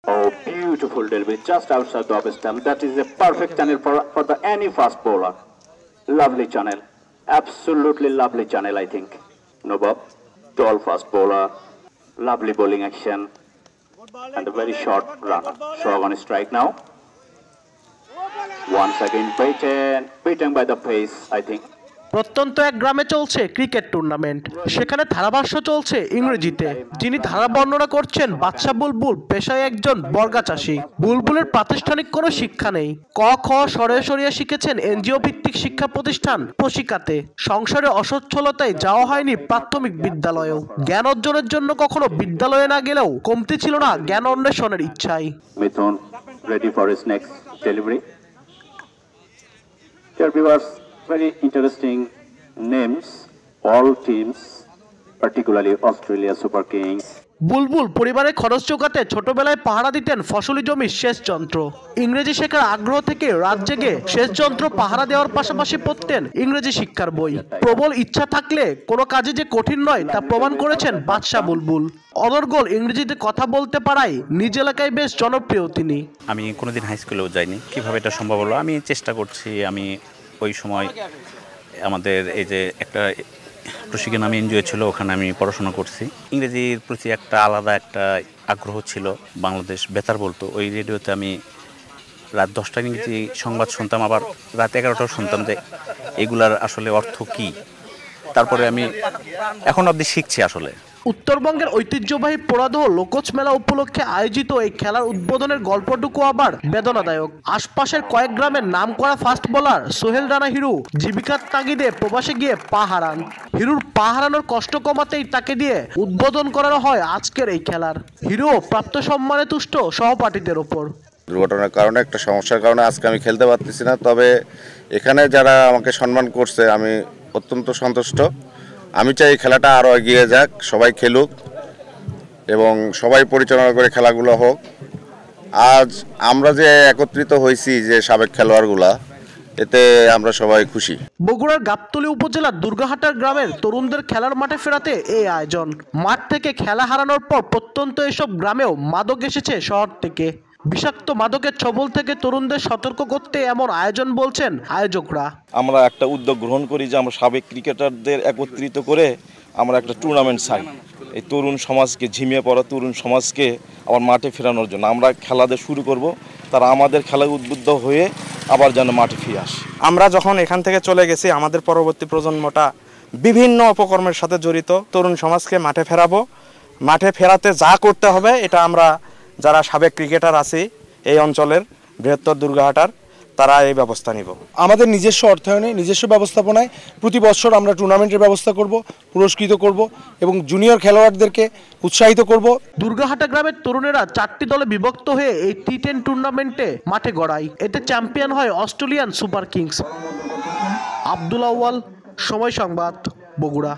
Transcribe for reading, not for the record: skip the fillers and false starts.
Oh, beautiful delivery just outside the off stump. That is a perfect channel for the any fast bowler. Lovely channel. Absolutely lovely channel, I think. No, Bob. Tall fast bowler. Lovely bowling action. And a very short runner. Shog on strike now. Once again beaten by the pace, I think. প্রত্যন্ত এক গ্রামে চলছে cricket tournament. সেখানে ধারাভাষ্য চলছে ইংরেজিতে। যিনি ধারা বর্ণনা করছেন বাদশা বুলবুল পেশায় একজন বর্গা চাষী। বুলবুলের প্রাতিষ্ঠানিক কোনো শিক্ষা নেই। ক খ সরে সরিয়ে শিখেছেন এনজিও ভিত্তিক শিক্ষা প্রতিষ্ঠান প্রশিকাতে। সংসারে অসচ্ছলতায় যাওয়া হয়নি প্রাথমিক বিদ্যালয়েও। জ্ঞান অর্জনের জন্য কখনো বিদ্যালয়ে না গেলেও কমতি ছিল না জ্ঞান অন্বেষণের ইচ্ছাই। মিথুন ready for his next delivery. Dear viewers, very interesting names, all teams, particularly Australia Super Kings. বুলবুল পরিবারের খরচ জোগাতে ছোটবেলায় পাহারা দিতেন ফসলি জমির সেচ যন্ত্র। ইংরেজি শেখার আগ্রহ থেকে রাত জেগে সেচ যন্ত্র পাহারা দেওয়ার পাশাপাশি পড়তেন ইংরেজি শিক্ষার বই। প্রবল ইচ্ছা থাকলে কোনো কাজে যে কঠিন নয় তা প্রমাণ করেছেন বাদশা বুলবুল। অনর্গল ইংরেজিতে কথা বলতে পারায় নিজ এলাকায় বেশ জনপ্রিয় তিনি। আমি কোনোদিন হাই স্কুলেও যাইনি, কিভাবে এটা সম্ভব হলো? আমি চেষ্টা করছি। আমি ওই সময় আমাদের এই যে একটা প্রশিক্ষণ আমি এনজিও ছিল, ওখানে আমি পড়াশোনা করছি। ইংরেজির প্রতি একটা আলাদা একটা আগ্রহ ছিল। বাংলাদেশ বেতার বলতো, ওই রেডিওতে আমি রাত 10টায় ইংরেজি সংবাদ শুনতাম, আবার রাত 11টাও শুনতাম যে এগুলার আসলে অর্থ কী। তারপরে আমি এখন অবধি শিখছি আসলে। উত্তরবঙ্গের ঐতিহ্যবাহী পোড়াদহ লোকজ মেলা উপলক্ষে আয়োজিত এই খেলার উদ্বোধনের গল্পটুকু আবার বেদনাদায়ক। আশপাশের কয়েক গ্রামের নাম করা ফাস্ট বোলার সোহেল রানা হিরু জীবিকার তাগিদে প্রবাসে গিয়ে পা হারান। হিরুর পা হারানোর কষ্ট কমাতেই তাকে দিয়ে উদ্বোধন করানো হয় আজকের এই খেলার। হিরো প্রাপ্ত সম্মানে তুষ্ট সহপাঠীদের ওপর। দুর্ঘটনার কারণে একটা সমস্যার কারণে আজকে আমি খেলতে পারতেছি না, তবে এখানে যারা আমাকে সম্মান করছে আমি অত্যন্ত সন্তুষ্ট। আমি চাই খেলাটা আরও এগিয়ে যাক, সবাই খেলুক এবং সবাই পরিচালনা করে খেলাগুলো হোক। আজ আমরা যে একত্রিত হয়েছি যে সাবেক খেলোয়াড়গুলা, এতে আমরা সবাই খুশি। বগুড়ার গাবতলী উপজেলার দুর্গাহাটার গ্রামের তরুণদের খেলার মাঠে ফেরাতে এই আয়োজন। মাঠ থেকে খেলা হারানোর পর প্রত্যন্ত এসব গ্রামেও মাদক এসেছে শহর থেকে। বিষাক্ত মাদকের ছবল থেকে তরুণদের সতর্ক করতে এমন আয়োজন বলছেন আয়োজকরা। আমরা একটা উদ্যোগ গ্রহণ করি যে আমরা সাবেক ক্রিকেটারদের একত্রিত করে আমরা একটা টুর্নামেন্ট চাই, এই তরুণ সমাজকে, ঝিমিয়ে পড়া তরুণ সমাজকে আবার মাঠে ফেরানোর জন্য আমরা খেলাদের শুরু করব। তারা আমাদের খেলায় উদ্বুদ্ধ হয়ে আবার যেন মাঠে ফিরে আসে। আমরা যখন এখান থেকে চলে গেছি, আমাদের পরবর্তী প্রজন্মটা বিভিন্ন অপকর্মের সাথে জড়িত। তরুণ সমাজকে মাঠে ফেরাবো। মাঠে ফেরাতে যা করতে হবে এটা আমরা যারা সাবেক ক্রিকেটার আছি এই অঞ্চলের বৃহত্তর দুর্গাহাটার, তারা এই ব্যবস্থা নিব। আমাদের নিজস্ব অর্থায়নে, নিজস্ব ব্যবস্থাপনায় প্রতি বছর আমরা টুর্নামেন্টের ব্যবস্থা করব, পুরস্কৃত করব এবং জুনিয়র খেলোয়াড়দেরকে উৎসাহিত করব। দুর্গাহাটা গ্রামের তরুণেরা 4টি দলে বিভক্ত হয়ে এই টি10 টুর্নামেন্টে মাঠে গড়ায়। এতে চ্যাম্পিয়ন হয় Australian super Kings. Abdul Awal, সময় সংবাদ, বগুড়া।